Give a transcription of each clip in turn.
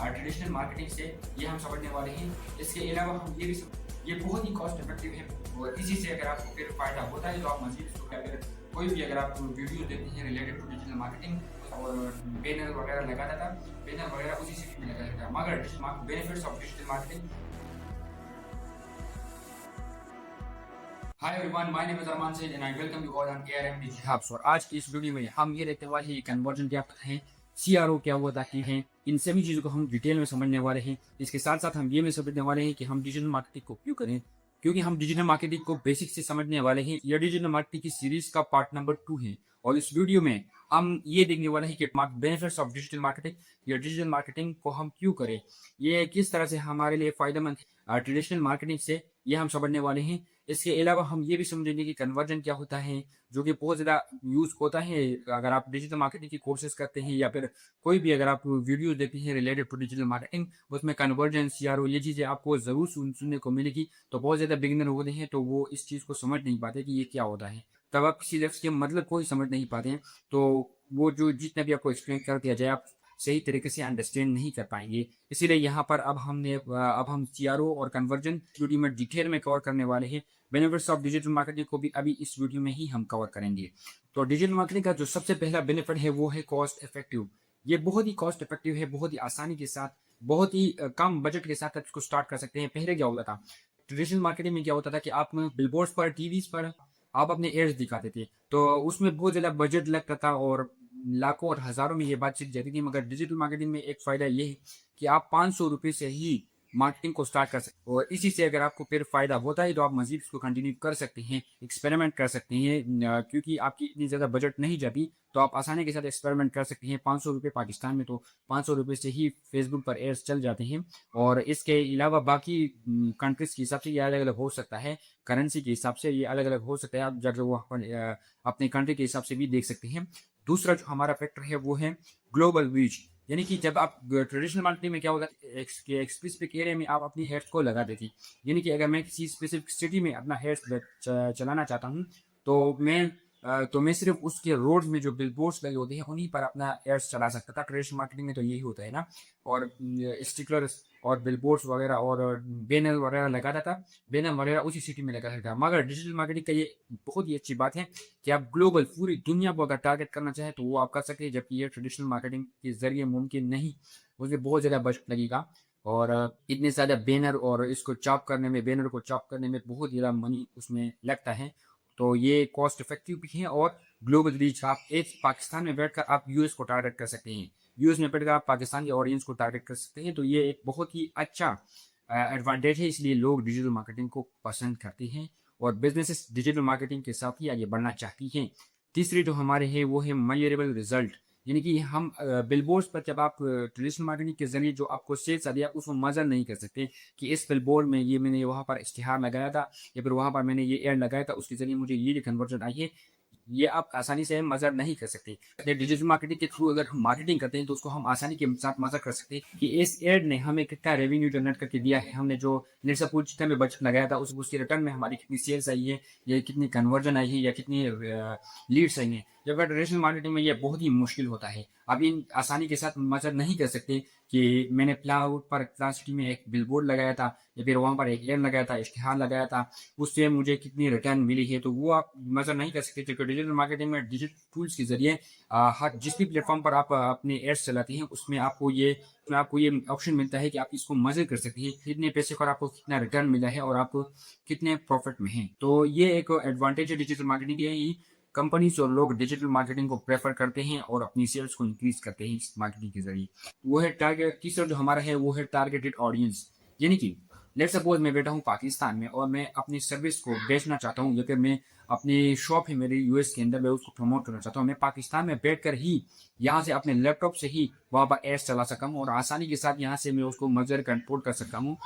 Traditional marketing से ये हम समझने वाले हैं। इसके अलावा हम ये बहुत ही कॉस्ट इफेक्टिव है और इसी से अगर आपको फिर फ़ायदा होता है तो आप मज़ीद इसको अगर कोई भी अगर आप वीडियो देखते हैं रिलेटेड टू डिजिटल मार्केटिंग और बैनर वगैरह लगाता था, बैनर वगैरह उसी सिटी में लगाता था। मगर benefits of digital marketing. Hi everyone, my name is Arman Saeed and I welcome you all on ARM digital hubs. और आज की इस वीडियो में हम ये देखने वाले हैं कन्वर्जन क्या है, सीआरओ क्या होता है, इन सभी चीज़ों को हम डिटेल में समझने वाले हैं। इसके साथ साथ हम ये भी समझने वाले हैं कि हम डिजिटल मार्केटिंग को क्यों करें, क्योंकि हम डिजिटल मार्केटिंग को बेसिक से समझने वाले हैं। यह डिजिटल मार्केटिंग की सीरीज का पार्ट नंबर 2 है और इस वीडियो में हम ये देखने वाले हैं कि बेनिफिट्स ऑफ डिजिटल मार्केटिंग या डिजिटल मार्केटिंग को हम क्यों करें, ये किस तरह से हमारे लिए फायदेमंद है ट्रेडिशनल मार्केटिंग से, ये हम समझने वाले हैं। इसके अलावा हम ये भी समझेंगे कि कन्वर्जन क्या होता है, जो कि बहुत ज़्यादा यूज़ होता है अगर आप डिजिटल मार्केटिंग की कोर्सेज करते हैं या फिर कोई भी अगर आप वीडियो देखते हैं रिलेटेड टू डिजिटल मार्केटिंग, उसमें कन्वर्जन सीआरओ ये चीज़ें आपको ज़रूर सुनने को मिलेगी। तो बहुत ज़्यादा बिगिनर होते हैं तो वो इस चीज़ को समझ नहीं पाते कि ये क्या होता है, तब आप किसी लफ्ज़ के मतलब को ही समझ नहीं पाते हैं। तो वो जो जितना भी आपको एक्सप्लेन कर दिया जाए आप सही तरीके से अंडरस्टैंड नहीं कर पाएंगे। इसीलिए यहाँ पर अब हम सीआरओ और कन्वर्जन वीडियो में डिटेल में कवर करने वाले हैं। बेनिफिट्स ऑफ डिजिटल मार्केटिंग को भी अभी इस वीडियो में ही हम कवर करेंगे। तो डिजिटल मार्केटिंग का जो सबसे पहला बेनिफिट है वो है कॉस्ट इफेक्टिव। ये बहुत ही कॉस्ट इफेक्टिव है, बहुत ही आसानी के साथ, बहुत ही कम बजट के साथ आप इसको स्टार्ट कर सकते हैं। पहले क्या होता था, ट्रेडिशनल मार्केटिंग में क्या होता था कि आप बिलबोर्ड्स पर, टीवीज पर आप अपने एड्स दिखाते थे, तो उसमें बहुत ज़्यादा बजट लगता था और लाखों और हज़ारों में ये बात सीख जाती थी। मगर डिजिटल मार्केटिंग में एक फ़ायदा ये है कि आप 500 रुपये से ही मार्केटिंग को स्टार्ट कर सकते हैं और इसी से अगर आपको फिर फ़ायदा होता है तो आप मज़ीद इसको कंटिन्यू कर सकते हैं, एक्सपेरिमेंट कर सकते हैं। क्योंकि आपकी इतनी ज़्यादा बजट नहीं जाती तो आप आसानी के साथ एक्सपेरिमेंट कर सकते हैं। 500 रुपये पाकिस्तान में तो 500 रुपये से ही फेसबुक पर एड्स चल जाते हैं। और इसके अलावा बाकी कंट्रीज़ के हिसाब से ये अलग अलग हो सकता है, करेंसी के हिसाब से ये अलग अलग हो सकता है, आप जब वो अपने कंट्री के हिसाब से भी देख सकते हैं। दूसरा जो हमारा फैक्टर है वो है ग्लोबल रीच, यानी कि जब आप ट्रेडिशनल मार्केटिंग में क्या होता है, एक स्पेसिफिक एरिया में आप अपनी हेड्स को लगा देती। यानी कि अगर मैं किसी स्पेसिफिक सिटी में अपना हेड्स चलाना चाहता हूँ तो मैं सिर्फ उसके रोड में जो बिलबोर्ड्स लगे होते हैं उन्हीं पर अपना एड्स चला सकता था। ट्रेडिशनल मार्केटिंग में तो यही होता है ना, और स्टिकलर्स और बिलबोर्ड्स वगैरह और बैनर वगैरह लगाता था, बैनर वगैरह उसी सिटी में लगा था। मगर डिजिटल मार्केटिंग का ये बहुत ही अच्छी बात है कि आप ग्लोबल पूरी दुनिया को अगर टारगेट करना चाहें तो वो आप कर सकते हैं, जबकि ये ट्रेडिशनल मार्केटिंग के जरिए मुमकिन नहीं। उसमें बहुत ज़्यादा बजट लगेगा और इतने ज़्यादा बैनर और इसको चॉप करने में, बैनर को चॉप करने में बहुत ज़्यादा मनी उसमें लगता है। तो ये कॉस्ट इफेक्टिव भी है और ग्लोबल रीच, आप एक पाकिस्तान में बैठकर आप यूएस को टारगेट कर सकते हैं, यूएस में बैठकर आप पाकिस्तान के ऑडियंस को टारगेट कर सकते हैं। तो ये एक बहुत ही अच्छा एडवांटेज है, इसलिए लोग डिजिटल मार्केटिंग को पसंद करते हैं और बिजनेसेस डिजिटल मार्केटिंग के साथ ही आगे बढ़ना चाहती हैं। तीसरी जो हमारे है वो है मेजरेबल रिजल्ट, यानी कि हम बिलबोर्ड्स पर जब आप ट्रेडिशनल मार्केटिंग के जरिए जो आपको सेल्स आ रही है आप उसको मज़ा नहीं कर सकते कि इस बिलबोर्ड में ये मैंने वहाँ पर इश्तिहार लगाया था या फिर वहाँ पर मैंने ये एड लगाया था, उसके जरिए मुझे ये कन्वर्जन आई है, ये आप आसानी से मज़ा नहीं कर सकते। डिजिटल मार्केटिंग के थ्रू अगर हम मार्केटिंग करते हैं तो उसको हम आसानी के साथ मज़ा कर सकते हैं कि इस एड ने हमें कितना रेवेन्यू जनरेट करके दिया है, हमने जो लेट्स सपोज जितना भी बजट लगाया था उसके रिटर्न में हमारी कितनी सेल्स आई है या कितनी कन्वर्जन आई है या कितनी लीड्स आई हैं। जबकि ट्रेडिशनल मार्केटिंग में ये बहुत ही मुश्किल होता है, आप इन आसानी के साथ मज़ा नहीं कर सकते कि मैंने प्लान सिटी में एक बिलबोर्ड लगाया था या फिर वहाँ पर एक एड लगाया था, इश्तिहार लगाया था, उससे मुझे कितनी रिटर्न मिली है, तो वो आप मज़ा नहीं कर सकते। क्योंकि डिजिटल मार्केटिंग में डिजिटल टूल्स के जरिए हर जिस भी प्लेटफॉर्म पर आप अपने एड्स चलाते हैं उसमें आपको ये ऑप्शन मिलता है कि आप इसको मज़े कर सकते हैं, कितने पैसे पर आपको कितना रिटर्न मिला है और आप कितने प्रॉफिट में हैं। तो ये एक एडवांटेज है डिजिटल मार्केटिंग की। कंपनीज और लोग डिजिटल मार्केटिंग को प्रेफर करते हैं और अपनी सेल्स को इंक्रीज करते हैं इस मार्केटिंग के जरिए। वो है टारगेट। तीसरा जो हमारा है वो है टारगेटेड ऑडियंस, यानी कि लेट सपोज मैं बैठा हूँ पाकिस्तान में और मैं अपनी सर्विस को बेचना चाहता हूँ या फिर मैं अपनी शॉप है मेरी यूएस के अंदर, मैं उसको प्रमोट करना चाहता हूँ। मैं पाकिस्तान में बैठकर ही यहाँ से अपने लैपटॉप से ही वहाँ पर एड्स चला सकता हूँ और आसानी के साथ यहाँ से मैं उसको मजर कंट्रोल कर सकता हूँ,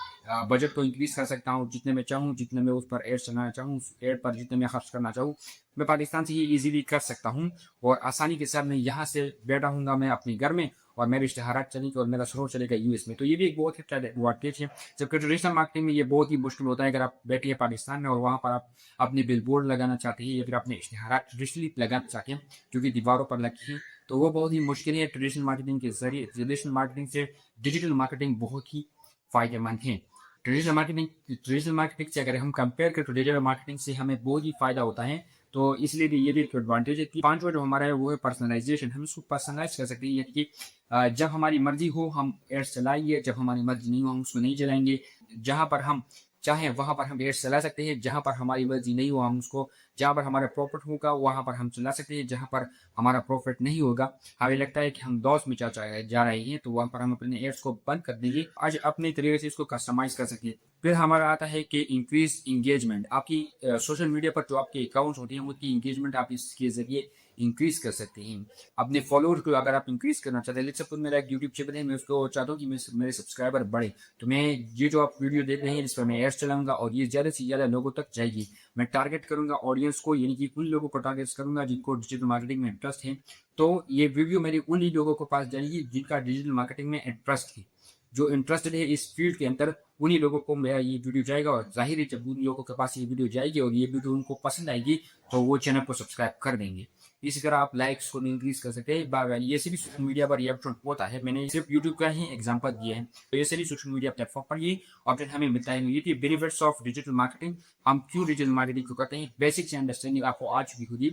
बजट को इंक्रीज कर सकता हूँ जितने मैं चाहूँ, जितने मैं उस पर एड्स चलाना चाहूँ, उस एड पर जितने मैं खर्च करना चाहूँ मैं पाकिस्तान से ही इजीली कर सकता हूँ। और आसानी के साथ मैं यहाँ से बैठा हूँगा मैं अपने घर में और मेरे इश्तिहारात चलेंगे और मेरा शो चलेगा यूएस में। तो ये भी एक बहुत अच्छा एडवांटेज है, जबकि ट्रेडिशनल मार्केटिंग में ये बहुत ही मुश्किल होता है। अगर आप बैठिए पाकिस्तान में और वहाँ पर आप अपने बिलबोर्ड लगाना चाहते हैं या फिर अपने इश्तिहारात ट्रेडिशनली लगाना चाहते हैं जो कि दीवारों पर लगे हैं, तो वो बहुत ही मुश्किल है ट्रेडिशनल मार्केटिंग के ज़रिए। ट्रेडिशनल मार्केटिंग से डिजिटल मार्केटिंग बहुत ही फ़ायदेमंद है। ट्रेडिशनल मार्केटिंग से अगर हम कंपेयर करें तो डिजिटल मार्केटिंग से हमें बहुत ही फ़ायदा होता है। तो इसलिए भी ये भी एक एडवांटेज है कि पाँचवाँ जो हमारा है वो है पर्सनलाइज़ेशन। हम इसको पर्सनलाइज़ कर सकते हैं, यानी कि जब हमारी मर्ज़ी हो हम एड्स चलाएँगे, जब हमारी मर्ज़ी नहीं हो हम उसको नहीं चलाएँगे। जहाँ पर हम चाहें वहाँ पर हम एड्स चला सकते हैं, जहाँ पर हमारी मर्ज़ी नहीं हो हम उसको, जहाँ पर हमारा प्रॉफ़िट होगा वहाँ पर हम चला सकते हैं, जहाँ पर हमारा प्रॉफ़िट नहीं होगा, हमें लगता है कि हम लॉस में जा रहे हैं, तो वहाँ पर हम अपने एड्स को बंद कर देंगे। आज अपने तरीके से इसको कस्टमाइज़ कर सकते हैं। फिर हमारा आता है कि इंक्रीज़ एंगेजमेंट। आपकी सोशल मीडिया पर जो आपके अकाउंट्स होते हैं, उनकी एंगेजमेंट आप इसके ज़रिए इंक्रीज़ कर सकते हैं। अपने फॉलोअर्स को अगर आप इंक्रीज़ करना चाहते हैं, लेट्स सपोज़ मेरा एक यूट्यूब चैनल है, मैं उसको चाहता हूँ कि मेरे सब्सक्राइबर बढ़े, तो मैं ये जो आप वीडियो देख रहे हैं, इस पर मैं एड्स चलाऊँगा और ये ज़्यादा से ज़्यादा लोगों तक जाएगी। मैं टारगेट करूँगा ऑडियंस को, यानी कि उन लोगों को टारगेट करूँगा जिनको डिजिटल मार्केटिंग में इंटरेस्ट है। तो ये वीडियो मेरी उन्हीं लोगों के पास जाएगी जिनका डिजिटल मार्केटिंग में इंटरेस्ट है। जो इंटरेस्टेड है इस फील्ड के अंदर, उन्हीं लोगों को मेरा ये वीडियो जाएगा और ज़ाहिर है जब उन लोगों के पास ये वीडियो जाएगी और ये वीडियो उनको पसंद आएगी, तो वो चैनल को सब्सक्राइब कर देंगे। इसी तरह आप लाइक्स को इंक्रीज़ कर सकते हैं। ये सभी सोशल मीडिया पर ये ऑप्शन होता है। मैंने सिर्फ यूट्यूब का ही एग्जांपल दिया है। तो ये सभी सोशल मीडिया प्लेटफॉर्म पर ये ऑप्शन हमें मिलता है। ये थी बेनिफिट्स ऑफ डिजिटल मार्केटिंग। हम क्यों डिजिटल मार्केटिंग को करते हैं, बेसिक से अंडरस्टैंडिंग आपको आ चुकी होगी।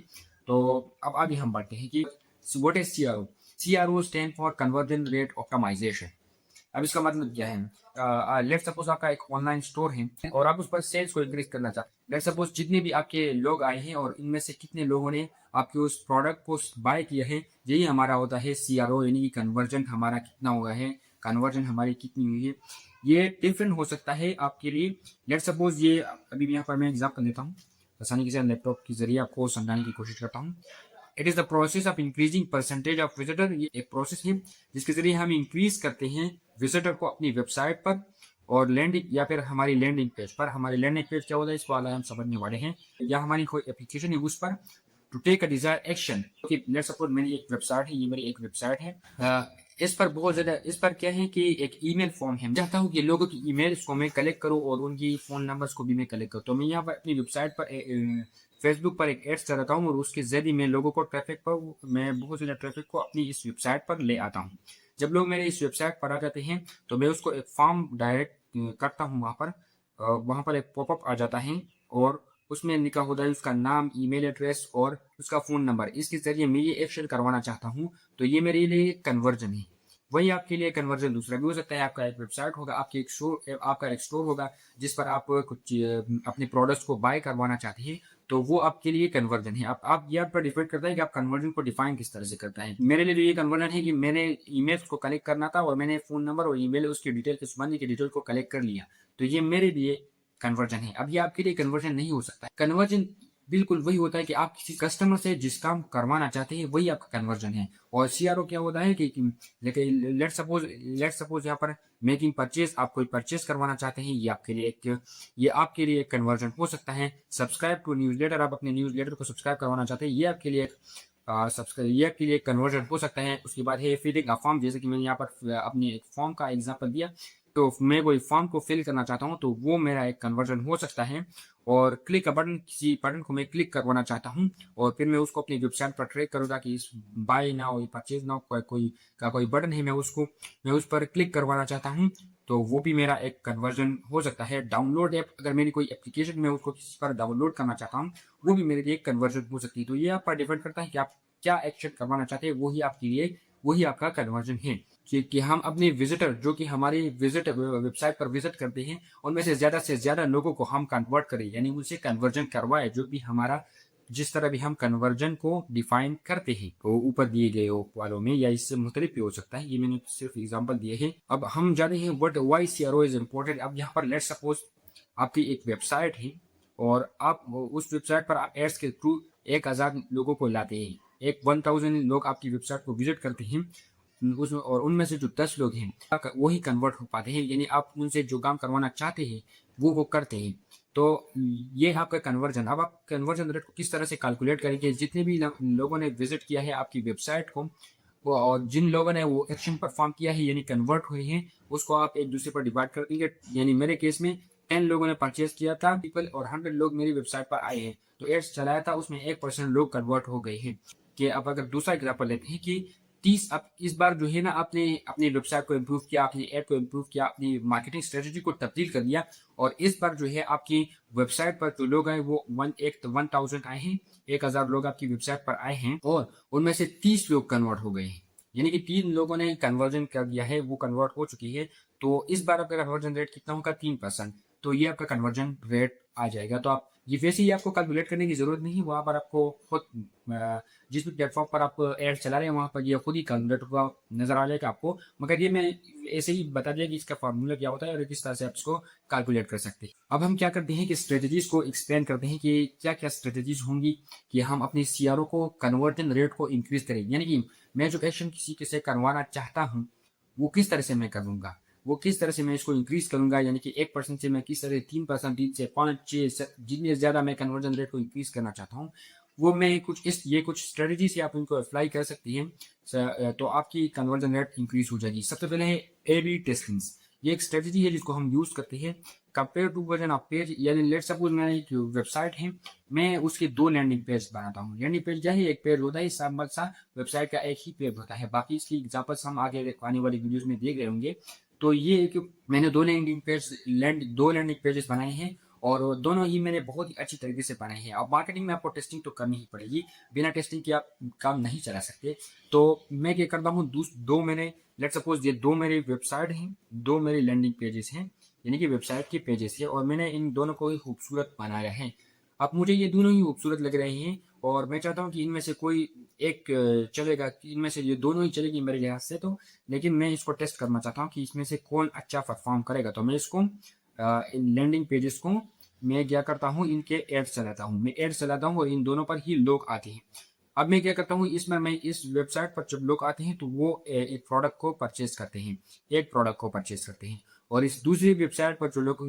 तो अब आगे हम बढ़ते हैं कि what is CRO. CRO stand for conversion rate optimization. अब इसका मतलब क्या है? लेट सपोज आपका एक ऑनलाइन स्टोर है और आप उस पर सेल्स को इंक्रीज करना चाहते हैं। लेट सपोज जितने भी आपके लोग आए हैं और इनमें से कितने लोगों ने आपके उस प्रोडक्ट को बाय किया है, यही हमारा होता है सीआरओ, यानी कि कन्वर्जन हमारा कितना हुआ है, कन्वर्जन हमारी कितनी हुई है। ये डिफरेंट हो सकता है आपके लिए। लेट सपोज ये अभी यहाँ पर मैं एग्जाम्पल देता हूँ, आसानी के साथ लैपटॉप के जरिए आपको समझाने की कोशिश करता हूँ। It is the process of increasing percentage of visitor. ये एक प्रोसेस है जिसके जरिए हम इंक्रीज करते हैं विजिटर को अपनी वेबसाइट पर और लैंडिंग या फिर हमारी लैंडिंग पेज पर। हमारी लैंडिंग पेज क्या होता है, इसको हम समझने वाले हैं। या हमारी कोई एप्लीकेशन है उस पर to take a desire action. Let's suppose मेरी एक वेबसाइट है, ये मेरी एक वेबसाइट है। इस पर बहुत ज़्यादा, इस पर क्या है कि एक ईमेल फॉर्म है। मैं चाहता हूँ कि लोगों की ईमेल्स को मैं कलेक्ट करूँ और उनकी फ़ोन नंबर्स को भी मैं कलेक्ट करूँ। तो मैं यहाँ पर अपनी वेबसाइट पर फेसबुक पर एक एड्स चलाता हूँ और उसके जरिए मैं लोगों को मैं बहुत ज़्यादा ट्रैफिक को अपनी इस वेबसाइट पर ले आता हूँ। जब लोग मेरे इस वेबसाइट पर आ जाते हैं तो मैं उसको एक फॉर्म डायरेक्ट करता हूँ वहाँ पर। वहाँ पर एक पॉपअप आ जाता है और उसमें लिखा होता है उसका नाम, ईमेल एड्रेस और उसका फ़ोन नंबर। इसके ज़रिए मैं ये एक्शन करवाना चाहता हूँ, तो ये मेरे लिए कन्वर्जन है। वही आपके लिए कन्वर्जन दूसरा भी हो सकता है। आपका एक वेबसाइट होगा, आपका एक स्टोर होगा जिस पर आप कुछ अपने प्रोडक्ट्स को बाय करवाना चाहते हैं, तो वो आपके लिए कन्वर्जन है। आप ये आप पर डिपेंड करता है कि आप कन्वर्जन को डिफाइन किस तरह से करता है। मेरे लिए तो ये कन्वर्जन है कि मैंने ईमेल्स को कलेक्ट करना था और मैंने फ़ोन नंबर और ईमेल उसकी डिटेल के संबंधी की डिटेल को कलेक्ट कर लिया, तो ये मेरे लिए कन्वर्जन है। अब ये आपके लिए कन्वर्जन नहीं हो सकता। कन्वर्जन बिल्कुल वही होता है कि आप किसी कस्टमर से जिस काम करवाना चाहते हैं वही आपका कन्वर्जन है। और सीआरओ क्या होता है कि लेकिन लेट सपोज यहाँ पर मेकिंग परचेज, आप कोई परचेज करवाना चाहते हैं, ये आपके लिए एक कन्वर्जन हो सकता है। सब्सक्राइब टू न्यूज़लेटर, आप अपने न्यूज़लेटर को सब्सक्राइब करवाना चाहते हैं, ये आपके लिए कन्वर्जन हो सकता है। उसके बाद है फिलिंग अ फॉर्म, जैसे कि मैंने यहाँ पर अपनी एक फॉर्म का एग्जांपल दिया, तो मैं कोई फॉर्म को फिल करना चाहता हूँ तो वो मेरा एक कन्वर्जन हो सकता है। और क्लिक अ बटन, किसी बटन को मैं क्लिक करवाना चाहता हूँ और फिर मैं उसको अपनी वेबसाइट पर ट्रैक करूँगा कि इस बाय नाउ, परचेज नाउ कोई बटन है, मैं उस पर क्लिक करवाना चाहता हूँ, तो वो भी मेरा एक कन्वर्जन हो सकता है। डाउनलोड ऐप, अगर मेरी कोई एप्लीकेशन मैं उसको किसी पर डाउनलोड करना चाहता हूँ, वो भी मेरे लिए एक कन्वर्जन हो सकती है। तो ये आप पर डिपेंड करता है कि आप क्या एक्शन करवाना चाहते हैं, वही आपका कन्वर्जन है। कि हम अपने विजिटर, जो कि हमारी वेबसाइट पर विजिट करते हैं, उनमें से ज़्यादा लोगों को हम कन्वर्ट करें, यानी उनसे कन्वर्जन करवाए, जो भी हमारा जिस तरह भी हम कन्वर्जन को डिफाइन करते हैं, तो ऊपर दिए गए वालों में या इससे मुख्तलिफ भी हो सकता है। ये मैंने सिर्फ एग्जांपल दिए हैं। अब हम जाते हैं व्हाई सीआरओ इज इम्पोर्टेंट। अब यहाँ पर लेट सपोज आपकी एक वेबसाइट है और आप उस वेबसाइट पर आप एड्स के थ्रू 1000 लोगों को लाते हैं। 1000 लोग आपकी वेबसाइट को विजिट करते हैं उसमें, और उनमें से जो 10 लोग हैं वही कन्वर्ट हो पाते हैं, यानी आप उनसे जो काम करवाना चाहते हैं वो करते हैं। तो ये है आपका कन्वर्जन। अब आप कन्वर्जन रेट को किस तरह से कैलकुलेट करेंगे, जितने भी लोगों ने विजिट किया है आपकी वेबसाइट को और जिन लोगों ने वो एक्शन परफॉर्म किया है यानी कन्वर्ट हुए हैं, उसको आप एक दूसरे पर डिवाइड कर देंगे। यानी मेरे केस में 10 लोगों ने परचेज किया था पीपल और 100 लोग मेरी वेबसाइट पर आए हैं, तो एड्स चलाया था, उसमें 1% लोग कन्वर्ट हो गए हैं। कि अब अगर दूसरा एग्जांपल लेते हैं कि 30 अब इस बार जो है ना आपने अपनी वेबसाइट को इम्प्रूव किया, अपनी ऐड को इम्प्रूव किया, अपनी मार्केटिंग स्ट्रेटजी को तब्दील कर लिया और इस बार जो है आपकी वेबसाइट पर जो लोग आए वो 1000 आए हैं, 1000 लोग आपकी वेबसाइट पर आए हैं और उनमें से 30 लोग कन्वर्ट हो गए हैं। यानी कि 3 लोगों ने कन्वर्जन कर दिया है, वो कन्वर्ट हो चुकी है। तो इस बार आपका कन्वर्जन रेट कितना होगा? 3%। तो ये आपका कन्वर्जन रेट आ जाएगा। तो आप ये वैसे ही आपको कैलकुलेट करने की ज़रूरत नहीं है, वहाँ पर आपको खुद जिस भी प्लेटफॉर्म पर आप ऐड चला रहे हैं वहाँ पर ये खुद ही कैलकुलेट हुआ नज़र आ जाएगा आपको। मगर ये मैं ऐसे ही बता दिया कि इसका फार्मूला क्या होता है और किस तरह से आप इसको कैलकुलेट कर सकते हैं। अब हम क्या करते हैं कि स्ट्रेटजीज़ को एक्सप्लेन करते हैं कि क्या-क्या स्ट्रेटजीज़ होंगी कि हम अपने सीआरओ को कन्वर्जन रेट को इंक्रीज़ करें। यानी कि मैं जो एक्शन किसी के से करवाना चाहता हूँ, वो किस तरह से मैं करूँगा? वो किस तरह से मैं इसको इंक्रीज़ करूँगा, यानी कि 1% से मैं किस तरह 3%, 3 से 5, 6 स जितने ज़्यादा मैं कन्वर्जन रेट को इंक्रीज़ करना चाहता हूँ, वो मैं कुछ स्ट्रेटजी से आप इनको अप्लाई कर सकती हैं। तो आपकी कन्वर्जन रेट इंक्रीज़ हो जाएगी। सबसे पहले है ए/बी टेस्टिंग्स। ये एक स्ट्रेटजी है जिसको हम यूज़ करते हैं compare to version of page. यानी लेट्स सपोज़ मेरी जो वेबसाइट है, मैं उसके 2 लैंडिंग पेज बनाता हूँ। लैंडिंग पेज क्या है? एक पेज होता है, सिंपल सा वेबसाइट का एक ही पेज होता है। बाकी इसकी एग्ज़ाम्पल्स हम आगे आने वाली वीडियोज़ में देख रहे होंगे। तो ये है कि मैंने 2 लैंडिंग पेजेस बनाए हैं और दोनों ही मैंने बहुत ही अच्छी तरीके से बनाए हैं। अब मार्केटिंग में आपको टेस्टिंग तो करनी ही पड़ेगी, बिना टेस्टिंग के आप काम नहीं चला सकते। तो मैं क्या करता हूँ, दो मैंने लेट्स सपोज़ ये 2 मेरी वेबसाइट हैं, 2 मेरी लैंडिंग पेजेस हैं, यानी कि वेबसाइट के पेजेस हैं और मैंने इन दोनों को ही खूबसूरत बनाया है। अब मुझे ये दोनों ही खूबसूरत लग रहे हैं और मैं चाहता हूँ कि इनमें से कोई एक चलेगा, कि इनमें से ये दोनों ही चलेगी मेरे लिहाज से तो, लेकिन मैं इसको टेस्ट करना चाहता हूँ कि इसमें से कौन अच्छा परफॉर्म करेगा। तो मैं इसको इन लैंडिंग पेजेस को मैं क्या करता हूँ, इनके एड्स चलाता हूँ। मैं एड्स चलाता हूँ और इन दोनों पर ही लोग आते हैं। अब मैं क्या करता हूँ, इसमें मैं इस वेबसाइट पर जब लोग आते हैं तो वो एक प्रोडक्ट को परचेज करते हैं, एक प्रोडक्ट को परचेज करते हैं और इस दूसरी वेबसाइट पर जो लोग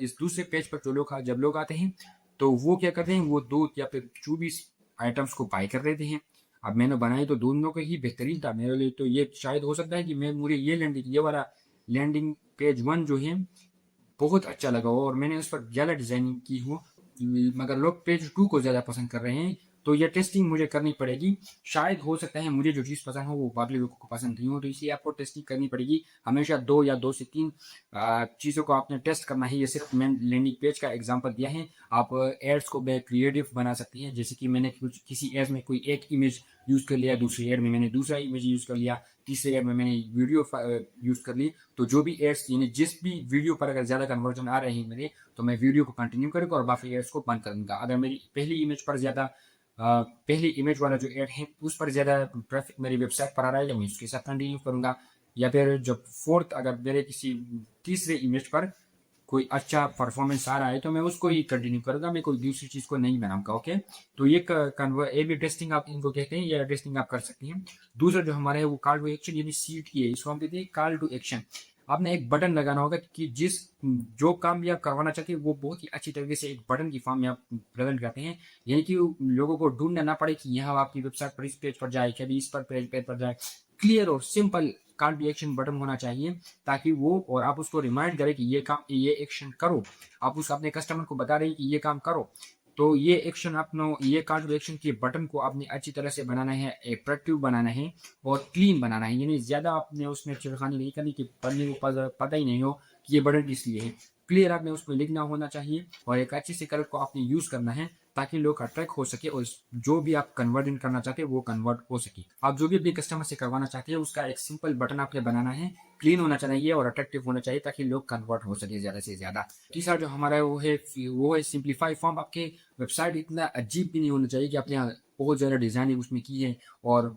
इस दूसरे पेज पर जो लोग जब लोग आते हैं तो वो क्या करते हैं, वो 2 या फिर 24 आइटम्स को बाय कर लेते हैं। अब मैंने बनाई तो दोनों को ही बेहतरीन था मेरे लिए, तो ये शायद हो सकता है कि मैं मुझे ये वाला लैंडिंग पेज 1 जो है बहुत अच्छा लगा हो और मैंने उस पर ज़्यादा डिज़ाइनिंग की हो, मगर लोग पेज 2 को ज़्यादा पसंद कर रहे हैं। तो ये टेस्टिंग मुझे करनी पड़ेगी। शायद हो सकता है मुझे जो चीज़ पसंद हो वो बाकी लोगों को पसंद नहीं हो, तो इसलिए आपको टेस्टिंग करनी पड़ेगी। हमेशा 2 या 2 से 3 चीज़ों को आपने टेस्ट करना है। ये सिर्फ मैं लैंडिंग पेज का एग्जांपल दिया है। आप एड्स को क्रिएटिव बना सकती हैं, जैसे कि मैंने किसी एड्स में कोई एक इमेज यूज़ कर लिया, दूसरी एड में मैंने दूसरा इमेज यूज़ कर लिया, तीसरे एड में मैंने वीडियो यूज़ कर ली। तो जो भी एड्स, यानी जिस भी वीडियो पर अगर ज़्यादा कन्वर्जन आ रहे हैं मेरे, तो मैं वीडियो को कंटिन्यू करूँगा और बाकी एड्स को बंद कर दूँगा। अगर मेरी पहली इमेज वाला जो एड है उस पर ज़्यादा ट्रैफिक मेरी वेबसाइट पर आ रहा है, तो मैं उसके साथ कंटिन्यू करूँगा। या फिर जब फोर्थ अगर मेरे किसी तीसरे इमेज पर कोई अच्छा परफॉर्मेंस आ रहा है तो मैं उसको ही कंटिन्यू करूँगा, मैं कोई दूसरी चीज़ को नहीं बनाऊँगा। ओके, तो ये ए/बी टेस्टिंग आप इनको कहते हैं, या टेस्टिंग आप कर सकती हैं। दूसरा जो हमारा है वो कॉल टू एक्शन, यानी CTA, इसको हम कहते हैं कॉल टू एक्शन। आपने एक बटन लगाना होगा कि जो काम भी आप करवाना चाहते हैं वो बहुत ही अच्छी तरीके से एक बटन की फॉर्म में आप प्रेजेंट करते हैं, यानी कि लोगों को ढूंढना ना पड़े कि यहाँ आपकी वेबसाइट पर इस पेज पर जाए, कभी इस पर पेज पर जाए। क्लियर और simple call to action button होना चाहिए, ताकि वो और आप उसको रिमाइंड करें कि ये एक्शन करो। आप उस अपने कस्टमर को बता रहे हैं कि ये काम करो। तो ये एक्शन ये कॉल टू एक्शन के बटन को आपने अच्छी तरह से बनाना है, अट्रैक्टिव बनाना है और क्लीन बनाना है। यानी ज़्यादा आपने उसमें छिड़खानी नहीं करनी कि पढ़ने को पता ही नहीं हो कि ये बटन किस लिए है। क्लियर आपने उसमें लिखना होना चाहिए और एक अच्छी सी कलर को आपने यूज़ करना है, ताकि लोग अट्रैक्ट हो सके और जो भी आप कन्वर्ट करना चाहते हैं वो कन्वर्ट हो सके। आप जो भी अपने कस्टमर से करवाना चाहते हैं उसका एक सिंपल बटन आपने बनाना है, क्लीन होना चाहिए और अट्रैक्टिव होना चाहिए, ताकि लोग कन्वर्ट हो सके ज़्यादा से ज़्यादा। तीसरा जो हमारा है वो है सिंप्लीफाई फॉर्म। आपके वेबसाइट इतना अजीब भी नहीं होना चाहिए कि आपने बहुत ज़्यादा डिज़ाइनिंग उसमें की है और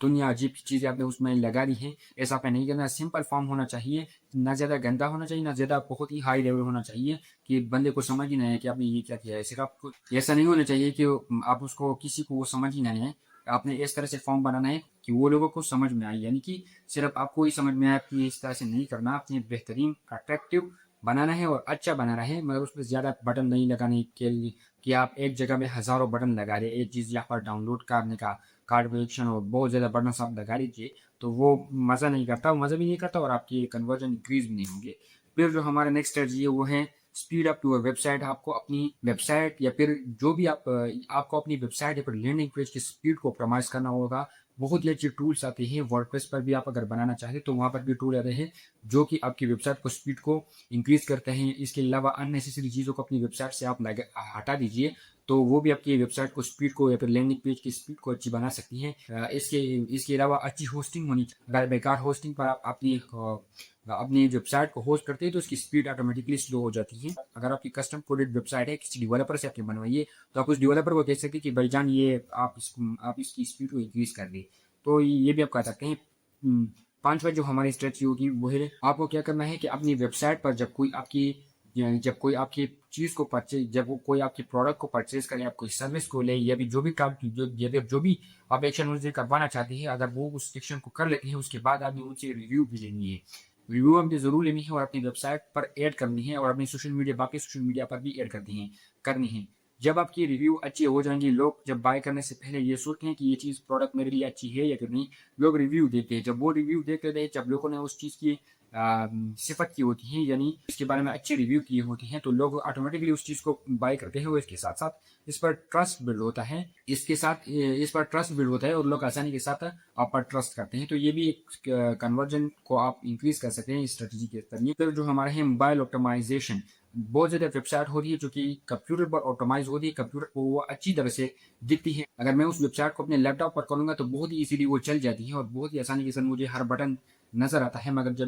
दुनिया अजीब चीज़ें आपने उसमें लगा दी हैं। ऐसा आपने नहीं करना। सिंपल फॉर्म होना चाहिए, ना ज़्यादा गंदा होना चाहिए, ना ज़्यादा बहुत ही हाई लेवल होना चाहिए कि बंदे को समझ ही नहीं आए कि आपने ये क्या किया है। सिर्फ आपको ऐसा नहीं होना चाहिए कि आप उसको किसी को वो समझ ही नहीं आए। आपने इस तरह से फॉर्म बनाना है कि वो लोगों को समझ में आए, यानी कि सिर्फ आपको ही समझ में आए। आपकी इस तरह से नहीं करना, आपने बेहतरीन अट्रैक्टिव बनाना है और अच्छा बनाना है, मगर उसमें ज़्यादा बटन नहीं लगाने के लिए कि आप एक जगह में हज़ारों बटन लगा रहे। एक चीज़ यहाँ पर डाउनलोड करने का कार्ड कलेक्शन और बहुत ज़्यादा बटन आप लगा लीजिए तो वो मज़ा नहीं करता, मज़ा भी नहीं करता और आपकी कन्वर्जन इंक्रीज भी नहीं होंगे। फिर जो हमारा नेक्स्ट स्ट्रेटजी है वो है स्पीड अप टू वेबसाइट। आपको अपनी वेबसाइट या फिर जो भी आपको अपनी वेबसाइट या फिर लैंडिंग पेज की स्पीड को ऑप्टिमाइज करना होगा। बहुत ही अच्छी टूल्स आती हैं वर्डप्रेस पर भी, आप अगर बनाना चाहें तो वहाँ पर भी टूल आते हैं जो कि आपकी वेबसाइट को स्पीड को इंक्रीज करते हैं। इसके अलावा अननेसेसरी चीज़ों को अपनी वेबसाइट से आप हटा दीजिए, तो वो भी आपकी वेबसाइट को स्पीड को या फिर लैंडिंग पेज की स्पीड को अच्छी बना सकती हैं। इसके अलावा अच्छी होस्टिंग होनी चाहिए। अगर बेकार होस्टिंग पर आप अपनी वेबसाइट को होस्ट करते हैं तो उसकी स्पीड ऑटोमेटिकली स्लो हो जाती है। अगर आपकी कस्टम कोडेड वेबसाइट है, किसी डेवलपर से आपने बनवाइए, तो आप उस डेवलपर को कह सकते हैं कि भाईजान ये आप इसकी स्पीड को इंक्रीज कर दी। तो ये भी आप कर सकते हैं। पांचवा जो हमारी स्ट्रेटजी होगी वो है, आपको क्या करना है कि अपनी वेबसाइट पर जब कोई आपकी चीज़ को परचेज, जब वो कोई आपकी प्रोडक्ट को परचेज करे, आप कोई सर्विस को ले, या भी जो भी काम जो भी आप एक्शन उनसे करवाना चाहते हैं, अगर वो उस एक्शन को कर लेते हैं उसके बाद आपने उनसे रिव्यू भी लेनी है। रिव्यू हमने ज़रूर लेनी है और अपनी वेबसाइट पर ऐड करनी है और अपनी बाकी सोशल मीडिया पर भी ऐड करनी है। जब आपकी रिव्यू अच्छी हो जाएंगी, लोग जब बाय करने से पहले ये सोचते हैं कि ये चीज़ प्रोडक्ट मेरे लिए अच्छी है या फिर नहीं, लोग रिव्यू देते हैं। जब वो रिव्यू देख लेते हैं, जब लोगों ने उस चीज़ की सिफत की होती है, यानी इसके बारे में अच्छे रिव्यू किए होते हैं, तो लोग ऑटोमेटिकली उस चीज़ को बाय करते हैं और इसके साथ साथ इस पर ट्रस्ट बिल्ड होता है। इस पर ट्रस्ट बिल्ड होता है और लोग आसानी के साथ आप पर ट्रस्ट करते हैं। तो ये भी एक कन्वर्जन को आप इंक्रीज कर सकते हैं इस स्ट्रेटजी के जरिए। फिर जो हमारे हैं मोबाइल ऑप्टिमाइजेशन, बहुत ज़्यादा वेबसाइट होती है जो कि कंप्यूटर पर ऑप्टिमाइज होती है, कंप्यूटर को वो अच्छी तरह से दिखती है। अगर मैं उस वेबसाइट को अपने लैपटॉप पर करूँगा तो बहुत ही इजीली वो चल जाती है और बहुत ही आसानी के साथ मुझे हर बटन नज़र आता है। मगर जब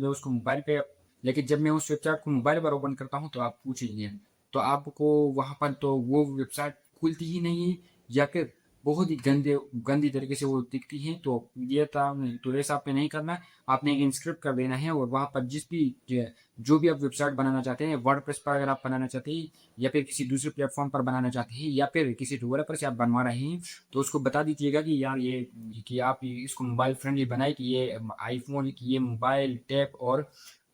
मैं उस वेबसाइट को मोबाइल पर ओपन करता हूँ तो आप पूछिए, तो आपको वहाँ पर तो वो वेबसाइट खुलती ही नहीं है या फिर बहुत ही गंदी तरीके से वो दिखती है। तो ऐसा आपने नहीं करना। आपने एक इंस्क्रिप्ट कर देना है और वहाँ पर जो भी आप वेबसाइट बनाना चाहते हैं, वर्डप्रेस पर अगर आप बनाना चाहते हैं या फिर किसी दूसरे प्लेटफॉर्म पर बनाना चाहते हैं या फिर किसी डेवलपर से आप बनवा रहे हैं, तो उसको बता दीजिएगा कि यार कि आप इसको मोबाइल फ्रेंडली बनाए, कि ये आईफोन, कि ये मोबाइल टैब और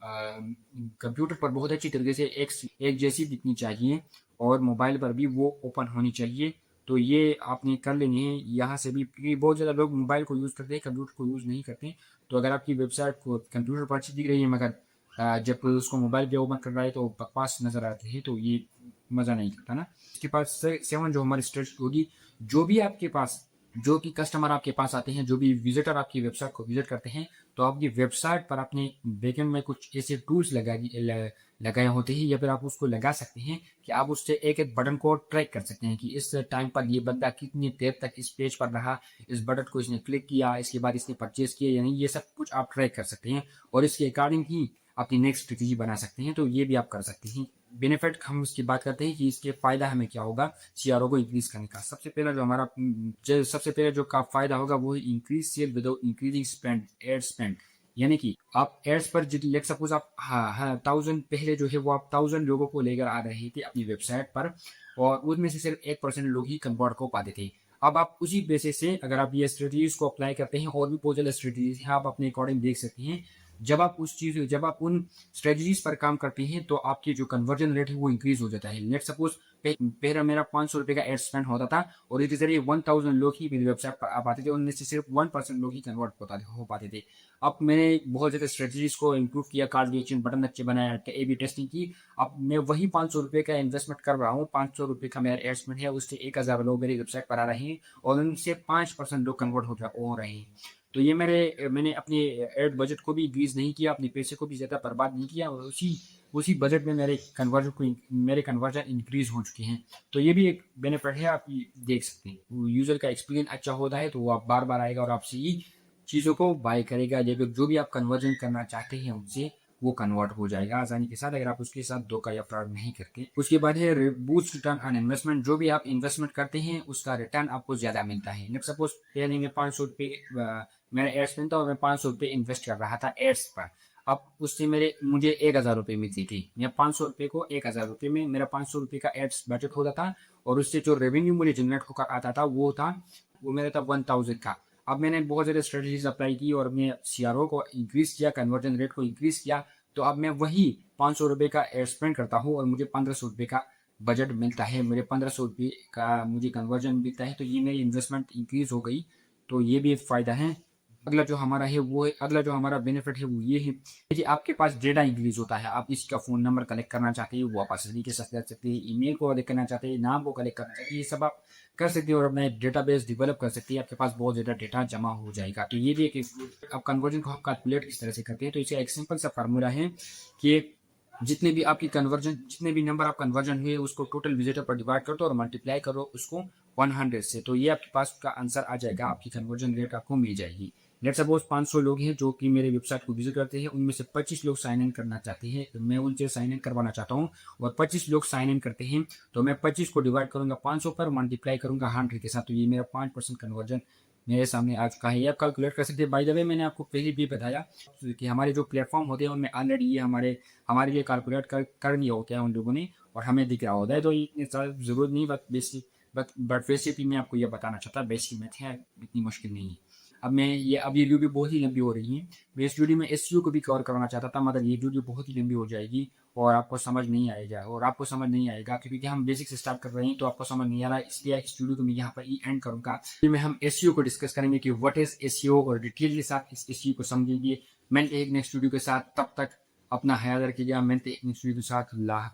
कंप्यूटर पर बहुत अच्छी तरीके से एक जैसी दिखनी चाहिए और मोबाइल पर भी वो ओपन होनी चाहिए। तो ये आपने कर लेनी है यहाँ से भी, क्योंकि बहुत ज़्यादा लोग मोबाइल को यूज़ करते हैं, कंप्यूटर को यूज़ नहीं करते। तो अगर आपकी वेबसाइट को कंप्यूटर पर अच्छी दिख रही है मगर जब कोई उसको मोबाइल पे ओपन कर रहा है तो बकवास नज़र आते हैं, तो ये मज़ा नहीं करता ना। इसके पास 7 जो हमारी स्ट्रेटजी होगी, जो भी कस्टमर आपके पास आते हैं, जो भी विजिटर आपकी वेबसाइट को विजिट करते हैं, तो आपकी वेबसाइट पर अपने बैकएंड में कुछ ऐसे टूल्स लगाए होते हैं या फिर आप उसको लगा सकते हैं कि आप उससे एक एक बटन को ट्रैक कर सकते हैं कि इस टाइम पर ये बंदा कितनी देर तक इस पेज पर रहा, इस बटन को इसने क्लिक किया, इसके बाद इसने परचेज किया या नहीं, ये सब कुछ आप ट्रैक कर सकते हैं और इसके अकॉर्डिंग ही अपनी नेक्स्ट स्ट्रेटेजी बना सकते हैं। तो ये भी आप कर सकते हैं। बेनिफिट हम उसकी बात करते हैं कि इसके फायदा हमें क्या होगा सीआरओ को इंक्रीज करने का। सबसे पहले जो का फायदा होगा वो है increase sale without increasing spend, ad spend. यानी कि आप एड्स पर लेट सपोज आप 1000 पहले जो है वो आप 1000 लोगों को लेकर आ रहे थे अपनी वेबसाइट पर और उनमें से सिर्फ 1% लोग ही कन्वर्ट हो पाते थे। अब आप उसी बेसिस से अगर आप ये स्ट्रेटजीज को अप्लाई करते हैं, और भी बहुत ज़्यादा स्ट्रेटजीज हैं, आप अपने अकॉर्डिंग देख सकते हैं। जब आप उन स्ट्रेटजीज पर काम करते हैं तो आपकी जो कन्वर्जन रेट है वो इंक्रीज हो जाता है। लेट सपोज पहले मेरा 500 रुपये का एड स्पेंड होता था और इसके जरिए 1000 लोग ही मेरी वेबसाइट पर आ पाते थे, उनमें से सिर्फ 1% लोग ही कन्वर्ट हो पाते थे। अब मैंने बहुत ज़्यादा स्ट्रेटजीज को इम्प्रूव किया, कार्ड रिएक्शन बटन अच्छे बनाया, ए बी टेस्टिंग की। अब मैं वही 500 रुपये का इन्वेस्टमेंट कर रहा हूँ, 500 रुपये का मेरा एड स्पेंड है, उससे 1000 लोग मेरी वेबसाइट पर आ रहे हैं और उनसे 5% लोग कन्वर्ट हो रहे हैं। तो ये मैंने अपने एड बजट को भी इंक्रीज नहीं किया, अपने पैसे को भी ज़्यादा बर्बाद नहीं किया और उसी बजट में मेरे कन्वर्जन इंक्रीज हो चुके हैं। तो ये भी एक बेनिफिट है, आप देख सकते हैं। यूज़र का एक्सपीरियंस अच्छा होता है तो वो आप बार बार आएगा और आपसे ही चीज़ों को बाय करेगा। जो भी आप कन्वर्जन करना चाहते हैं उनसे वो कन्वर्ट हो जाएगा आसानी के साथ, अगर आप उसके साथ धोखा या फ्रॉड नहीं करते। उसके बाद है बूस्ट रिटर्न ऑन इन्वेस्टमेंट। जो भी आप इन्वेस्टमेंट करते हैं उसका रिटर्न आपको ज़्यादा मिलता है। नेक्स्ट सपोज पहले मैं 500 रुपये मेरा एड्स में था और मैं 500 रुपये इन्वेस्ट कर रहा था एड्स पर। अब उससे मुझे 1000 रुपये मिलती थी। मैं 500 रुपये को 1000 रुपये में मेरा 500 रुपये का एड्स बजट होता था और उससे जो रेवेन्यू मुझे जनरेट होकर आता था वो मेरा था 1000 का। अब मैंने बहुत ज़्यादा स्ट्रेटजीज अप्लाई की और मैं सीआरओ को इंक्रीज़ किया, कन्वर्जन रेट को इंक्रीज़ किया। तो अब मैं वही 500 रुपये का एड स्पेंड करता हूँ और मुझे 1500 रुपये का बजट मिलता है, मेरे 1500 रुपये का मुझे कन्वर्जन मिलता है। तो ये मेरी इन्वेस्टमेंट इंक्रीज़ हो गई, तो ये भी एक फ़ायदा है। अगला जो हमारा है वो है, अगला जो हमारा बेनिफिट है वो ये है कि आपके पास डेटा इंक्रीज होता है। आप इसका फ़ोन नंबर कलेक्ट करना चाहते हैं वो आप आसानी के साथ कर सकते हैं, ईमेल को कलेक्ट करना चाहते हैं, नाम को कलेक्ट करना चाहते हैं, ये सब आप कर सकते हैं और अपना एक डेटाबेस डेवलप कर सकते हैं। आपके पास बहुत ज़्यादा डेटा जमा हो जाएगा। तो ये भी एक आप कन्वर्जन को आप कैलकुलेट किस तरह से करते हैं, तो इसका एक सिंपल सा फार्मूला है कि जितने भी आपकी कन्वर्जन, जितने भी नंबर आप कन्वर्जन हुए उसको टोटल विजिटर पर डिवाइड कर दो और मल्टीप्लाई करो उसको 100 से, तो ये आपके पास उसका आंसर आ जाएगा, आपकी कन्वर्जन रेट आपको मिल जाएगी। लेट्स सपोज 500 लोग हैं जो कि मेरे वेबसाइट को विजिट करते हैं, उनमें से 25 लोग साइन इन करना चाहते हैं, तो मैं उनसे साइन इन करवाना चाहता हूँ और 25 लोग साइन इन करते हैं, तो मैं 25 को डिवाइड करूंगा 500 पर, मल्टीप्लाई करूंगा 100 के साथ, तो ये मेरा 5% कन्वर्जन मेरे सामने आ चुका है। ये आप कैलकुलेट कर सकते हैं। बाय द वे मैंने आपको पहले भी बताया कि हमारे जो प्लेटफॉर्म होते हैं उनमें ऑलरेडी ये हमारे लिए कैलकुलेट कर लिया होता है उन लोगों ने और हमें दिख रहा होता है, तो इतनी ज़्यादा ज़रूरत नहीं, बट बेसिकली मैं आपको ये बताना चाहता, बेसिक मैथ है, इतनी मुश्किल नहीं है। अब ये वीडियो भी बहुत ही लंबी हो रही है। मैं इस वीडियो में एसईओ को भी कवर करना चाहता था, मगर ये वीडियो बहुत ही लंबी हो जाएगी और आपको समझ नहीं आएगा क्योंकि हम बेसिक से स्टार्ट कर रहे हैं, तो आपको समझ नहीं आ रहा है, इसलिए इस वीडियो को मैं यहाँ पर ही एंड करूँगा। फिर में हम एसईओ को डिस्कस करेंगे कि व्हाट इज एसईओ और डिटेल के साथ इस एसईओ को समझेंगे। मिलते हैं एक नेक्स्ट वीडियो के साथ, तब तक अपना ख्याल रखिएगा। मिलते हैं एक नेक्स्ट वीडियो के साथ। अल्लाह।